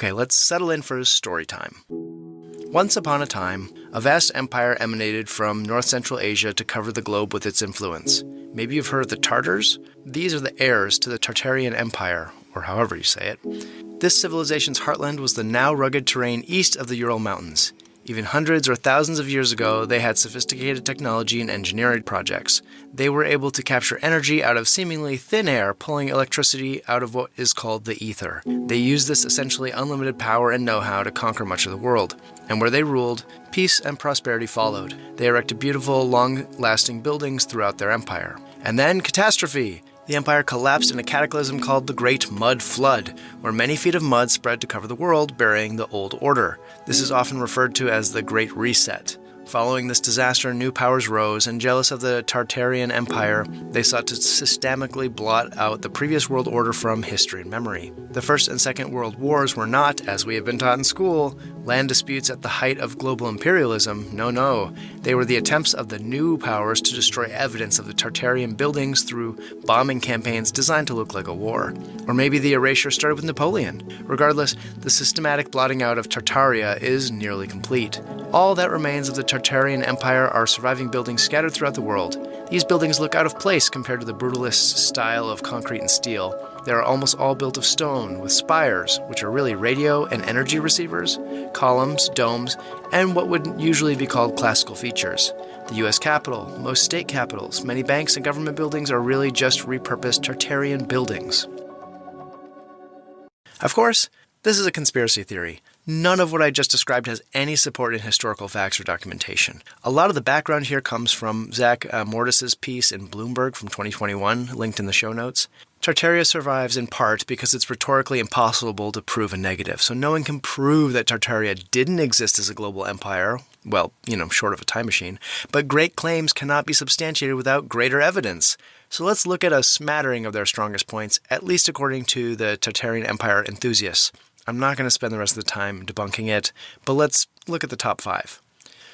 Okay, let's settle in for story time. Once upon a time, a vast empire emanated from north-central Asia to cover the globe with its influence. Maybe you've heard of the Tartars? These are the heirs to the Tartarian Empire, or however you say it. This civilization's heartland was the now rugged terrain east of the Ural Mountains. Even hundreds or thousands of years ago, they had sophisticated technology and engineering projects. They were able to capture energy out of seemingly thin air, pulling electricity out of what is called the ether. They used this essentially unlimited power and know-how to conquer much of the world. And where they ruled, peace and prosperity followed. They erected beautiful, long-lasting buildings throughout their empire. And then catastrophe! The empire collapsed in a cataclysm called the Great Mud Flood, where many feet of mud spread to cover the world, burying the old order. This is often referred to as the Great Reset. Following this disaster, new powers rose, and jealous of the Tartarian Empire, they sought to systemically blot out the previous world order from history and memory. The First and Second World Wars were not, as we have been taught in school, land disputes at the height of global imperialism. No. They were the attempts of the new powers to destroy evidence of the Tartarian buildings through bombing campaigns designed to look like a war. Or maybe the erasure started with Napoleon. Regardless, the systematic blotting out of Tartaria is nearly complete. All that remains of the Tartarian Empire are surviving buildings scattered throughout the world. These buildings look out of place compared to the brutalist style of concrete and steel. They are almost all built of stone, with spires, which are really radio and energy receivers, columns, domes, and what would usually be called classical features. The U.S. Capitol, most state capitals, many banks and government buildings are really just repurposed Tartarian buildings. Of course, this is a conspiracy theory. None of what I just described has any support in historical facts or documentation. A lot of the background here comes from Zach Mortis's piece in Bloomberg from 2021, linked in the show notes. Tartaria survives in part because it's rhetorically impossible to prove a negative. So no one can prove that Tartaria didn't exist as a global empire, well, short of a time machine. But great claims cannot be substantiated without greater evidence. So let's look at a smattering of their strongest points, at least according to the Tartarian Empire enthusiasts. I'm not going to spend the rest of the time debunking it, but let's look at the top 5.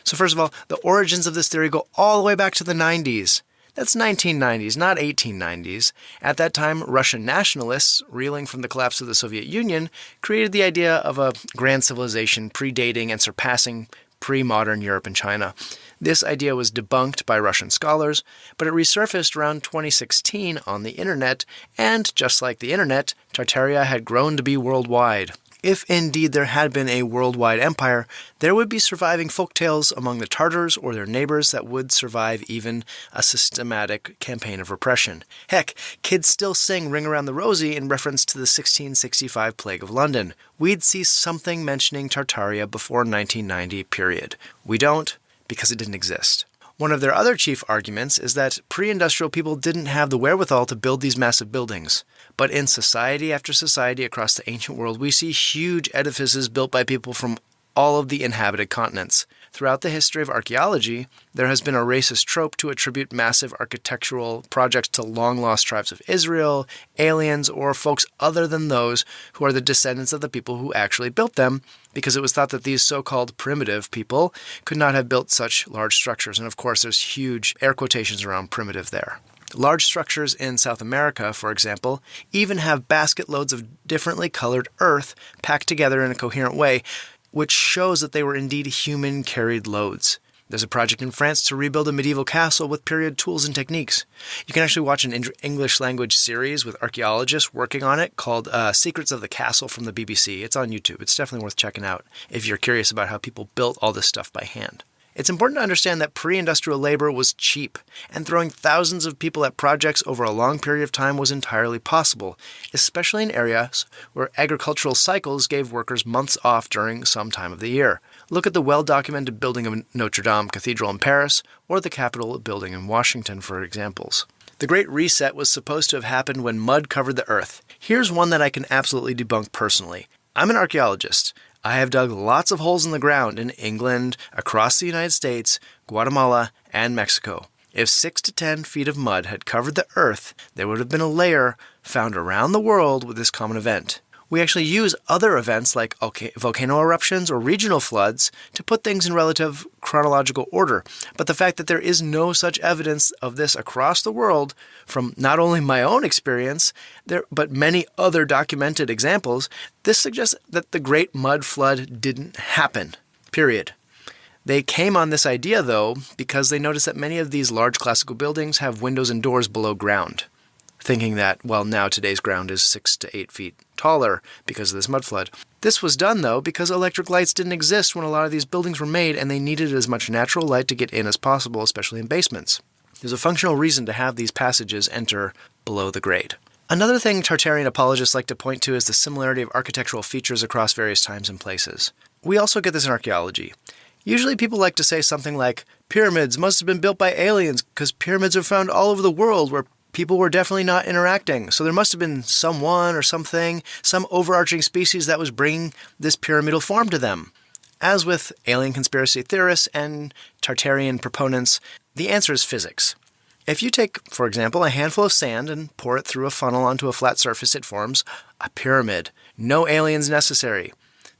So first of all, the origins of this theory go all the way back to the 90s. That's 1990s, not 1890s. At that time, Russian nationalists, reeling from the collapse of the Soviet Union, created the idea of a grand civilization predating and surpassing pre-modern Europe and China. This idea was debunked by Russian scholars, but it resurfaced around 2016 on the internet, and just like the internet, Tartaria had grown to be worldwide. If indeed there had been a worldwide empire, there would be surviving folktales among the Tartars or their neighbors that would survive even a systematic campaign of repression. Heck, kids still sing Ring Around the Rosie in reference to the 1665 Plague of London. We'd see something mentioning Tartaria before 1990, period. We don't, because it didn't exist. One of their other chief arguments is that pre-industrial people didn't have the wherewithal to build these massive buildings. But in society after society across the ancient world, we see huge edifices built by people from all of the inhabited continents. Throughout the history of archaeology, there has been a racist trope to attribute massive architectural projects to long-lost tribes of Israel, aliens, or folks other than those who are the descendants of the people who actually built them, because it was thought that these so-called primitive people could not have built such large structures. And of course, there's huge air quotations around primitive there. Large structures in South America, for example, even have basket loads of differently colored earth packed together in a coherent way, which shows that they were indeed human-carried loads. There's a project in France to rebuild a medieval castle with period tools and techniques. You can actually watch an English-language series with archaeologists working on it called Secrets of the Castle from the BBC. It's on YouTube. It's definitely worth checking out if you're curious about how people built all this stuff by hand. It's important to understand that pre-industrial labor was cheap, and throwing thousands of people at projects over a long period of time was entirely possible, especially in areas where agricultural cycles gave workers months off during some time of the year. Look at the well-documented building of Notre Dame Cathedral in Paris, or the Capitol building in Washington for examples. The Great Reset was supposed to have happened when mud covered the earth. Here's one that I can absolutely debunk personally. I'm an archaeologist. I have dug lots of holes in the ground in England, across the United States, Guatemala, and Mexico. If 6 to 10 feet of mud had covered the earth, there would have been a layer found around the world with this common event. We actually use other events like volcano eruptions or regional floods to put things in relative chronological order. But the fact that there is no such evidence of this across the world from not only my own experience, but many other documented examples, this suggests that the Great Mud Flood didn't happen, period. They came on this idea, though, because they noticed that many of these large classical buildings have windows and doors below ground, thinking that, well, now today's ground is 6 to 8 feet taller because of this mud flood. This was done, though, because electric lights didn't exist when a lot of these buildings were made, and they needed as much natural light to get in as possible, especially in basements. There's a functional reason to have these passages enter below the grade. Another thing Tartarian apologists like to point to is the similarity of architectural features across various times and places. We also get this in archaeology. Usually people like to say something like, pyramids must have been built by aliens because pyramids are found all over the world where people were definitely not interacting. So there must have been someone or something, some overarching species that was bringing this pyramidal form to them. As with alien conspiracy theorists and Tartarian proponents, the answer is physics. If you take, for example, a handful of sand and pour it through a funnel onto a flat surface, it forms a pyramid. No aliens necessary.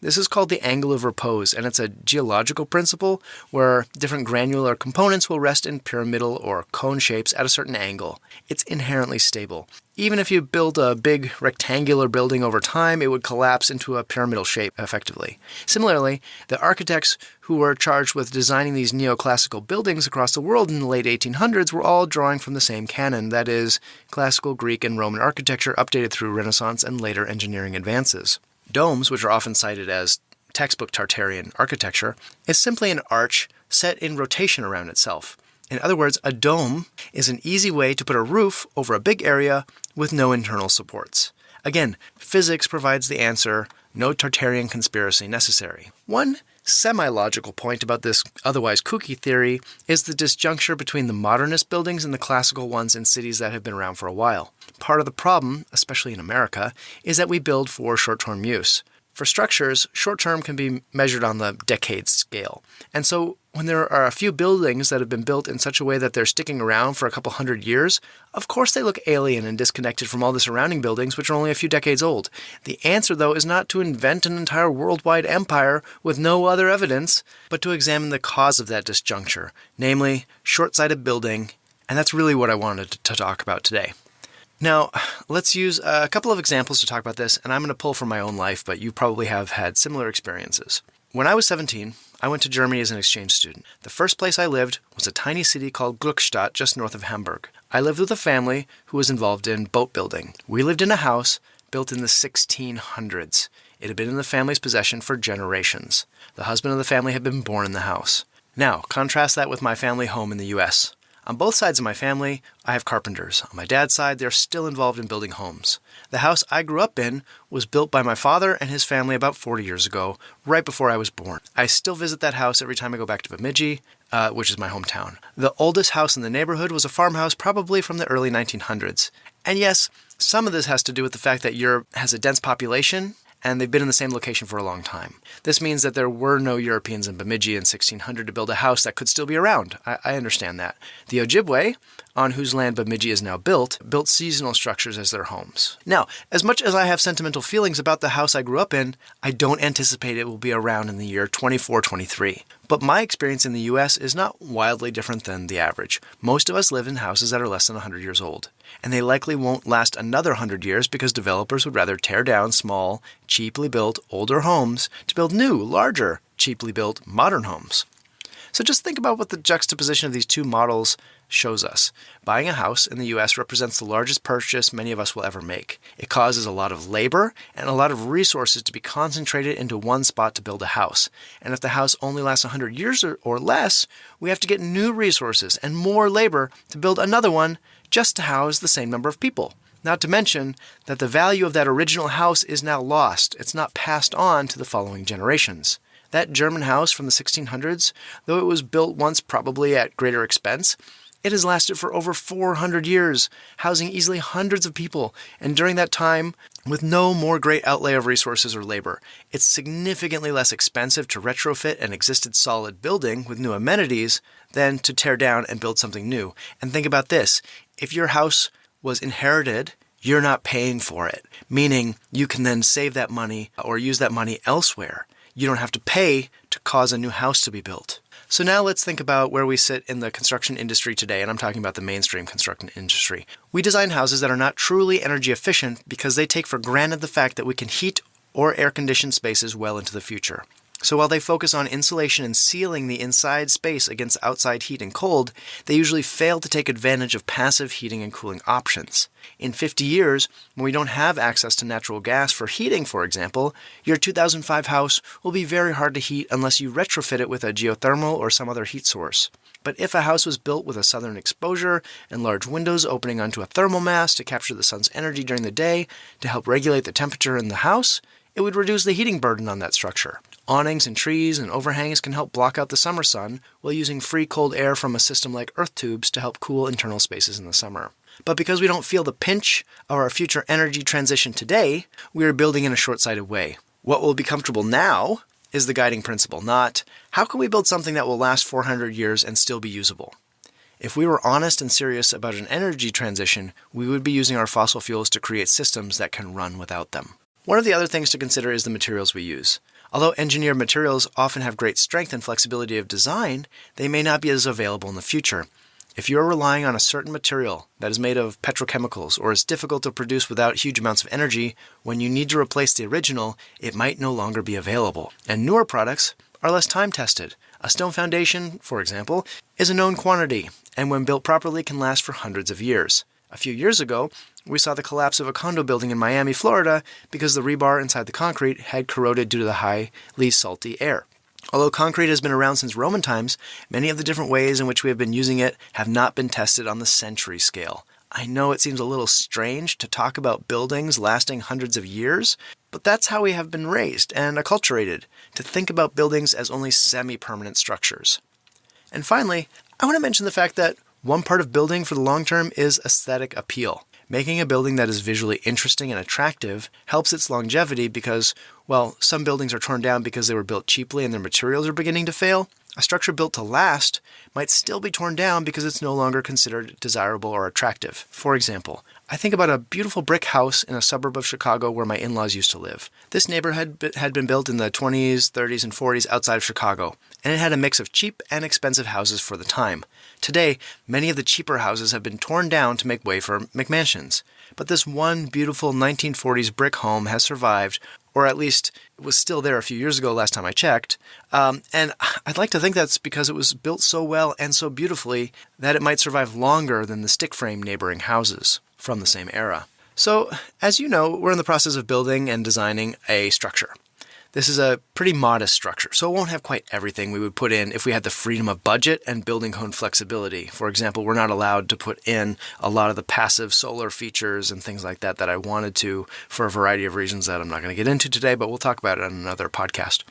This is called the angle of repose, and it's a geological principle where different granular components will rest in pyramidal or cone shapes at a certain angle. It's inherently stable. Even if you build a big rectangular building over time, it would collapse into a pyramidal shape effectively. Similarly, the architects who were charged with designing these neoclassical buildings across the world in the late 1800s were all drawing from the same canon, that is, classical Greek and Roman architecture updated through Renaissance and later engineering advances. Domes, which are often cited as textbook Tartarian architecture, is simply an arch set in rotation around itself. In other words, a dome is an easy way to put a roof over a big area with no internal supports. Again, physics provides the answer, no Tartarian conspiracy necessary. One semi-logical point about this otherwise kooky theory is the disjuncture between the modernist buildings and the classical ones in cities that have been around for a while. Part of the problem, especially in America, is that we build for short-term use. For structures, short-term can be measured on the decade scale. And so when there are a few buildings that have been built in such a way that they're sticking around for a couple hundred years, of course they look alien and disconnected from all the surrounding buildings, which are only a few decades old. The answer, though, is not to invent an entire worldwide empire with no other evidence, but to examine the cause of that disjuncture, namely short-sighted building, and that's really what I wanted to talk about today. Now, let's use a couple of examples to talk about this, and I'm going to pull from my own life, but you probably have had similar experiences. When I was 17, I went to Germany as an exchange student. The first place I lived was a tiny city called Glückstadt, just north of Hamburg. I lived with a family who was involved in boat building. We lived in a house built in the 1600s. It had been in the family's possession for generations. The husband of the family had been born in the house. Now, contrast that with my family home in the U.S. On both sides of my family, I have carpenters. On my dad's side, they're still involved in building homes. The house I grew up in was built by my father and his family about 40 years ago, right before I was born. I still visit that house every time I go back to Bemidji, which is my hometown. The oldest house in the neighborhood was a farmhouse probably from the early 1900s. And yes, some of this has to do with the fact that Europe has a dense population, and they've been in the same location for a long time. This means that there were no Europeans in Bemidji in 1600 to build a house that could still be around. I understand that. The Ojibwe, on whose land Bemidji is now built seasonal structures as their homes. Now, as much as I have sentimental feelings about the house I grew up in, I don't anticipate it will be around in the year 2423. But my experience in the U.S. is not wildly different than the average. Most of us live in houses that are less than 100 years old. And they likely won't last another 100 years because developers would rather tear down small, cheaply built, older homes to build new, larger, cheaply built, modern homes. So just think about what the juxtaposition of these two models shows us. Buying a house in the U.S. represents the largest purchase many of us will ever make. It causes a lot of labor and a lot of resources to be concentrated into one spot to build a house. And if the house only lasts 100 years or less, we have to get new resources and more labor to build another one just to house the same number of people. Not to mention that the value of that original house is now lost. It's not passed on to the following generations. That German house from the 1600s, though it was built once probably at greater expense, it has lasted for over 400 years, housing easily hundreds of people, and during that time, with no more great outlay of resources or labor. It's significantly less expensive to retrofit an existing solid building with new amenities than to tear down and build something new. And think about this. If your house was inherited, you're not paying for it, meaning you can then save that money or use that money elsewhere. You don't have to pay to cause a new house to be built. So now let's think about where we sit in the construction industry today, and I'm talking about the mainstream construction industry. We design houses that are not truly energy efficient because they take for granted the fact that we can heat or air condition spaces well into the future. So while they focus on insulation and sealing the inside space against outside heat and cold, they usually fail to take advantage of passive heating and cooling options. In 50 years, when we don't have access to natural gas for heating, for example, your 2005 house will be very hard to heat unless you retrofit it with a geothermal or some other heat source. But if a house was built with a southern exposure and large windows opening onto a thermal mass to capture the sun's energy during the day to help regulate the temperature in the house, it would reduce the heating burden on that structure. Awnings and trees and overhangs can help block out the summer sun while using free cold air from a system like earth tubes to help cool internal spaces in the summer. But because we don't feel the pinch of our future energy transition today, we are building in a short-sighted way. What will be comfortable now is the guiding principle, not how can we build something that will last 400 years and still be usable. If we were honest and serious about an energy transition, we would be using our fossil fuels to create systems that can run without them. One of the other things to consider is the materials we use. Although engineered materials often have great strength and flexibility of design, they may not be as available in the future. If you're relying on a certain material that is made of petrochemicals or is difficult to produce without huge amounts of energy, when you need to replace the original, it might no longer be available. And newer products are less time-tested. A stone foundation, for example, is a known quantity, and when built properly can last for hundreds of years. A few years ago, we saw the collapse of a condo building in Miami, Florida, because the rebar inside the concrete had corroded due to the highly salty air. Although concrete has been around since Roman times, many of the different ways in which we have been using it have not been tested on the century scale. I know it seems a little strange to talk about buildings lasting hundreds of years, but that's how we have been raised and acculturated, to think about buildings as only semi-permanent structures. And finally, I want to mention the fact that one part of building for the long term is aesthetic appeal. Making a building that is visually interesting and attractive helps its longevity because, well, some buildings are torn down because they were built cheaply and their materials are beginning to fail. A structure built to last might still be torn down because it's no longer considered desirable or attractive. For example, I think about a beautiful brick house in a suburb of Chicago where my in-laws used to live. This neighborhood had been built in the 20s, 30s, and 40s outside of Chicago, and it had a mix of cheap and expensive houses for the time. Today, many of the cheaper houses have been torn down to make way for McMansions. But this one beautiful 1940s brick home has survived, or at least it was still there a few years ago last time I checked. And I'd like to think that's because it was built so well and so beautifully that it might survive longer than the stick frame neighboring houses from the same era. So, as you know, we're in the process of building and designing a structure. This is a pretty modest structure, so it won't have quite everything we would put in if we had the freedom of budget and building code flexibility. For example, we're not allowed to put in a lot of the passive solar features and things like that I wanted to for a variety of reasons that I'm not going to get into today, but we'll talk about it on another podcast.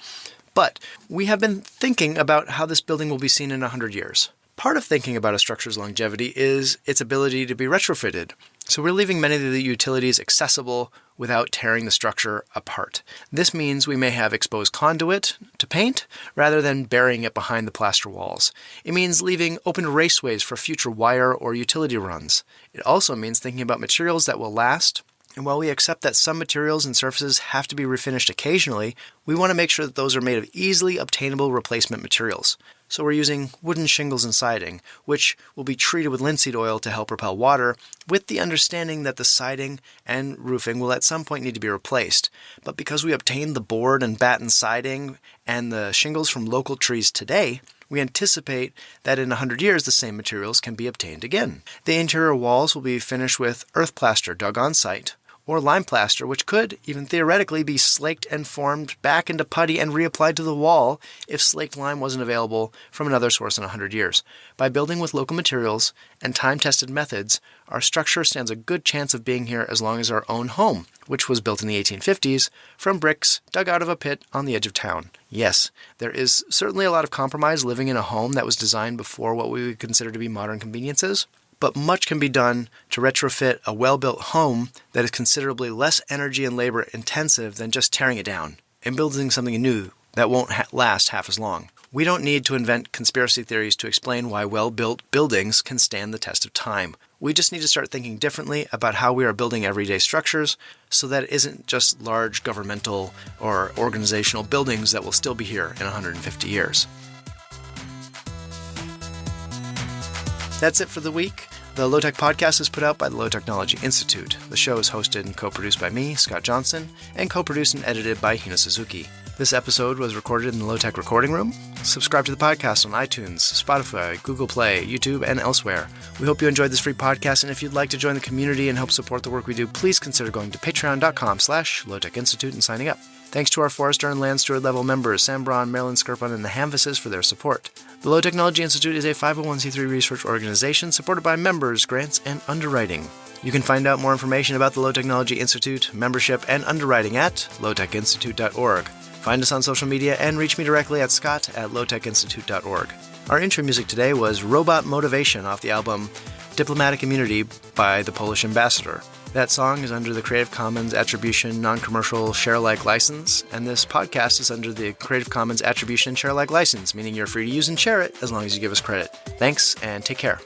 But we have been thinking about how this building will be seen in 100 years. Part of thinking about a structure's longevity is its ability to be retrofitted. So we're leaving many of the utilities accessible without tearing the structure apart. This means we may have exposed conduit to paint rather than burying it behind the plaster walls. It means leaving open raceways for future wire or utility runs. It also means thinking about materials that will last. And while we accept that some materials and surfaces have to be refinished occasionally, we want to make sure that those are made of easily obtainable replacement materials. So we're using wooden shingles and siding, which will be treated with linseed oil to help repel water, with the understanding that the siding and roofing will at some point need to be replaced. But because we obtained the board and batten siding and the shingles from local trees today, we anticipate that in 100 years the same materials can be obtained again. The interior walls will be finished with earth plaster dug on site, or lime plaster, which could, even theoretically, be slaked and formed back into putty and reapplied to the wall if slaked lime wasn't available from another source in 100 years. By building with local materials and time-tested methods, our structure stands a good chance of being here as long as our own home, which was built in the 1850s from bricks dug out of a pit on the edge of town. Yes, there is certainly a lot of compromise living in a home that was designed before what we would consider to be modern conveniences. But much can be done to retrofit a well-built home that is considerably less energy and labor intensive than just tearing it down and building something new that won't last half as long. We don't need to invent conspiracy theories to explain why well-built buildings can stand the test of time. We just need to start thinking differently about how we are building everyday structures so that it isn't just large governmental or organizational buildings that will still be here in 150 years. That's it for the week. The Low Tech Podcast is put out by the Low Technology Institute. The show is hosted and co-produced by me, Scott Johnson, and co-produced and edited by Hina Suzuki. This episode was recorded in the Low Tech Recording Room. Subscribe to the podcast on iTunes, Spotify, Google Play, YouTube, and elsewhere. We hope you enjoyed this free podcast, and if you'd like to join the community and help support the work we do, please consider going to patreon.com/lowtechinstitute and signing up. Thanks to our Forester and Land Steward level members, Sam Braun, Marilyn Skirpon, and the Hamvises for their support. The Low Technology Institute is a 501c3 research organization supported by members, grants, and underwriting. You can find out more information about the Low Technology Institute, membership, and underwriting at lowtechinstitute.org. Find us on social media and reach me directly at scott@lowtechinstitute.org. Our intro music today was Robot Motivation off the album Diplomatic Immunity by the Polish Ambassador. That song is under the Creative Commons Attribution Non-Commercial Share-alike license, and this podcast is under the Creative Commons Attribution Share-alike license, meaning you're free to use and share it as long as you give us credit. Thanks, and take care.